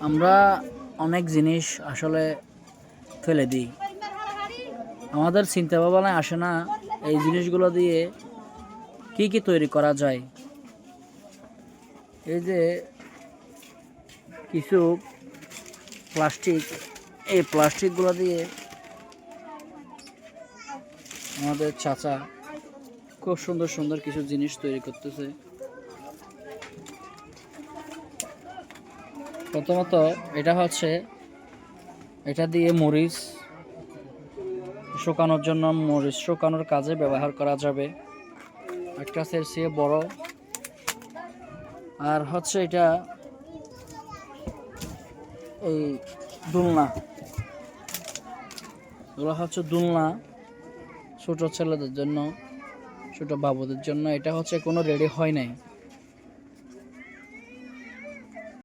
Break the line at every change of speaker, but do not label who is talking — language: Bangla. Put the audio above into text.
আমরা অনেক জিনিস আসলে ফেলে দিই, আমাদের চিন্তা ভাবনায় আসে না এই জিনিসগুলো দিয়ে কি কি তৈরি করা যায়। এই যে কিছু প্লাস্টিক, এই প্লাস্টিকগুলো দিয়ে আমাদের চাচা খুব সুন্দর সুন্দর কিছু জিনিস তৈরি করতেছে। প্রথমত এটা দিয়ে মরিচ শুকানোর জন্য, মরিচ শুকানোর কাজে ব্যবহার করা যাবে। একটা চেয়ে বড়, আর এটা এই দোলনা, এগুলো দোলনা ছোট ছেলেদের জন্য, ছোট বাবুদের জন্য। এটা কোনো রেডি হয় নাই।